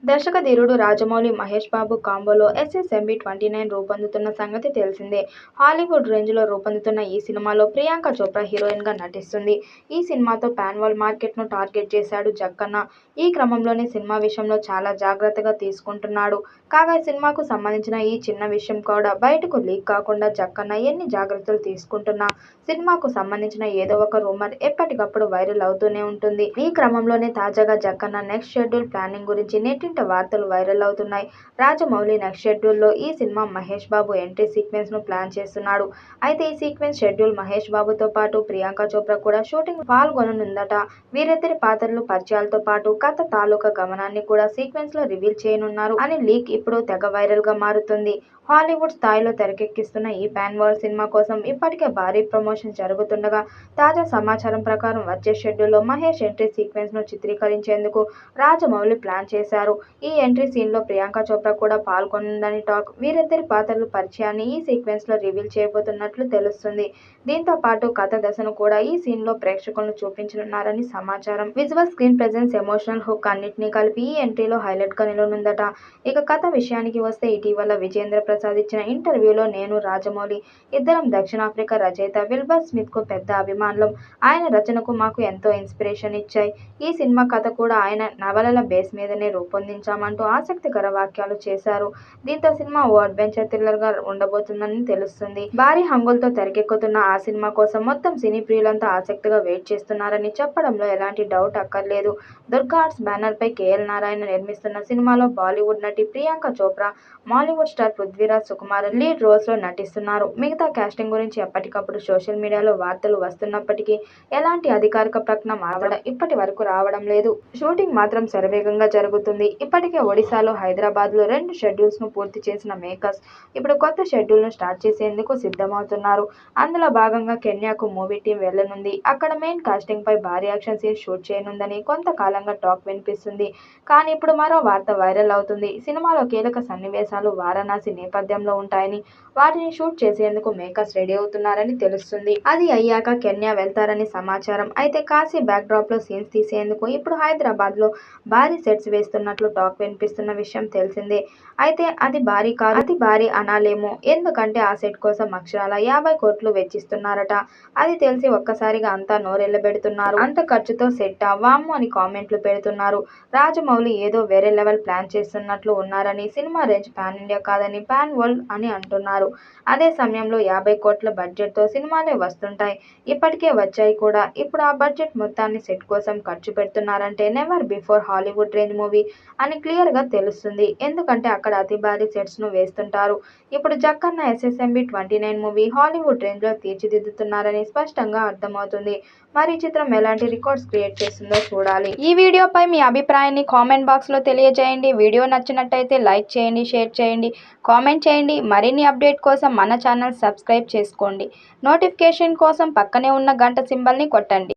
దర్శకధీరుడు రాజమౌళి, మహేష్ బాబు కాంబోలో ఎస్ఎస్ఎంబీ 29 రూపొందుతున్న సంగతి తెలిసిందే. హాలీవుడ్ రేంజ్లో రూపొందుతున్న ఈ సినిమాలో ప్రియాంక చోప్రా హీరోయిన్గా నటిస్తుంది. ఈ సినిమాతో పాన్ వరల్డ్ మార్కెట్ను టార్గెట్ చేశాడు జక్కన్న. ఈ క్రమంలోనే సినిమా విషయంలో చాలా జాగ్రత్తగా తీసుకుంటున్నాడు. కాగా ఈ సినిమాకు సంబంధించిన ఈ చిన్న విషయం కూడా బయటకు లీక్ కాకుండా జక్కన్న ఎన్ని జాగ్రత్తలు తీసుకుంటున్నా సినిమాకు సంబంధించిన ఏదో ఒక రూమర్ ఎప్పటికప్పుడు వైరల్ అవుతూనే ఉంటుంది. ఈ క్రమంలోనే తాజాగా జక్కన్న నెక్స్ట్ షెడ్యూల్ ప్లానింగ్ గురించి నెట్టింట వార్తలు వైరల్ అవుతున్నాయి. రాజమౌళి నెక్స్ట్ షెడ్యూల్లో ఈ cinema Mahesh Babu entry sequence ను ప్లాన్ చేస్తున్నాడు. అయితే ఈ సీక్వెన్స్ షెడ్యూల్ మహేష్ బాబుతో పాటు ప్రియాంక చోప్రా కూడా షూటింగ్ పాల్గొననుందట. వీరిద్దరి పాత్రలు పరిచయాలతో పాటు కథ తాలూకా గమనాన్ని కూడా సీక్వెన్స్ లో రివీల్ చేయనున్నారు అని లీక్ ఇప్పుడు తెగ వైరల్ గా మారుతుంది. హాలీవుడ్ స్థాయిలో తెరకెక్కిస్తున్న ఈ పాన్ వరల్డ్ సినిమా కోసం ఇప్పటికే భారీ ప్రమోషన్ జరుగుతుండగా తాజా సమాచారం ప్రకారం వచ్చే షెడ్యూల్లో మహేష్ ఎంట్రీ సీక్వెన్స్ ను చిత్రీకరించేందుకు రాజమౌళి ప్లాన్ చేశారు. ఈ ఎంట్రీ సీన్ లో ప్రియాంక చోప్రా కూడా పాల్గొనుందని టాక్. వీరిద్దరి పాత్రల పరిచయాన్ని ఈ సీక్వెన్స్ లో రివీల్ చేయబోతున్నట్లు తెలుస్తుంది. దీంతో పాటు కథ దశను కూడా ఈ సీన్ లో ప్రేక్షకులను చూపించనున్నారని సమాచారం. Visual, screen presence, emotional hook అన్నిటినీ కలిపి ఈ ఎంట్రీలో హైలైట్ గా నిలవనుందట. ఇక కథ విషయానికి వస్తే ఇటీవల విజేంద్ర ప్రసాద్ ఇచ్చిన ఇంటర్వ్యూలో నేను, రాజమౌళి ఇద్దరం దక్షిణాఫ్రికా రచయిత విల్బర్ స్మిత్ కు పెద్ద అభిమానులం. ఆయన రచనకు మాకు ఎంతో ఇన్స్పిరేషన్ ఇచ్చాయి. ఈ సినిమా కథ కూడా ఆయన నవలల బేస్ మీదనే రూపొందించామంటూ ఆసక్తికర వ్యాఖ్యలు చేశారు. దీంతో సినిమా ఓ అడ్వెంచర్ థ్రిల్లర్ గా ఉండబోతుందని తెలుస్తుంది. భారీ హంగులతో తెరకెక్కుతున్న ఆ సినిమా కోసం మొత్తం సినీ ప్రియులంతా ఆసక్తిగా వెయిట్ చేస్తున్నారని చెప్పడంలో ఎలాంటి డౌట్ అక్కర్లేదు. దుర్గా ఆర్ట్స్ బ్యానర్ పై కేఎల్ నారాయణ నిర్మిస్తున్న సినిమాలో బాలీవుడ్ నటి Priyanka Chopra, Mollywood star Prithviraj Sukumaran lead roles లో నటిస్తున్నారు. మిగతా కాస్టింగ్ గురించి ఎప్పటికప్పుడు సోషల్ మీడియాలో వార్తలు వస్తున్నప్పటికీ ఎలాంటి అధికారిక ప్రకటన మాత్రం ఇప్పటి వరకు రావడం లేదు. షూటింగ్ మాత్రం శరవేగంగా జరుగుతుంది. ఇప్పటికే ఒడిశాలో, హైదరాబాద్ లో 2 షెడ్యూల్స్ ను పూర్తి చేసిన మేకర్స్ ఇప్పుడు కొత్త షెడ్యూల్ ను స్టార్ట్ చేసేందుకు సిద్ధమవుతున్నారు. అందులో భాగంగా కెన్యాకు మూవీ టీం వెళ్లనుంది. అక్కడ మెయిన్ కాస్టింగ్ పై భారీ యాక్షన్ సీన్స్ షూట్ చేయనుందని కొంతకాలంగా టాక్ వినిపిస్తుంది. కానీ ఇప్పుడు మరో వార్త వైరల్ అవుతుంది. సినిమాలో కీలక సన్నివేశాలు వారణాసి నేపథ్యంలో ఉంటాయని, వాటిని షూట్ చేసేందుకు మేకర్స్ రెడీ అవుతున్నారని తెలుస్తుంది. అది అయ్యాక కెన్యా వెళ్తారని సమాచారం. అయితే కాశీ బ్యాక్ డ్రాప్ లో సీన్స్ తీసేందుకు ఇప్పుడు హైదరాబాద్ లో భారీ సెట్స్ వేస్తున్నట్లు టాక్ వినిపిస్తున్న విషయం తెలిసిందే. అయితే అది భారీ కాదు, అతి భారీ అనాలేమో. ఎందుకంటే ఆ సెట్ కోసం అక్షరాల 50 కోట్లు వెచ్చిస్తున్నారట. అది తెలిసి ఒక్కసారిగా అంతా నోరెళ్లబెడుతున్నారు. అంత ఖర్చుతో సెట్టా వామ్మో అని కామెంట్లు పెడుతున్నారు. రాజమౌళి ఏదో వేరే లెవెల్ ప్లాన్ చేస్తున్నట్లు ఉన్నారని, సినిమా రేంజ్ పాన్ ఇండియా కాదని పాన్ వరల్డ్ అని అంటున్నారు. అదే సమయంలో 50 కోట్ల బడ్జెట్ తో సినిమాలే వస్తుంటాయి, ఇప్పటికే వచ్చాయి కూడా. ఇప్పుడు ఆ బడ్జెట్ మొత్తాన్ని సెట్ కోసం ఖర్చు పెడుతున్నారంటే never before Hollywood range movie అని క్లియర్ గా తెలుస్తుంది. ఎందుకంటే అక్కడ అతి భారీ సెట్స్ ను వేస్తుంటారు. ఇప్పుడు జక్కన్న ఎస్ఎస్ఎంబీ 29 మూవీ హాలీవుడ్ రేంజ్ లో తీర్చిదిద్దుతున్నారని స్పష్టంగా అర్థమవుతుంది. మరి ఈ చిత్రం ఎలాంటి రికార్డ్స్ క్రియేట్ చేస్తుందో చూడాలి. ఈ వీడియోపై మీ అభిప్రాయాన్ని కామెంట్ బాక్స్ లో తెలియజేయండి. వీడియో నచ్చినట్టయితే లైక్ చేయండి, షేర్ చేయండి, కామెంట్ చేయండి. మరిన్ని అప్డేట్ కోసం మన ఛానల్ సబ్స్క్రైబ్ చేసుకోండి. నోటిఫికేషన్ కోసం పక్కనే ఉన్న గంట సింబల్ ని కొట్టండి.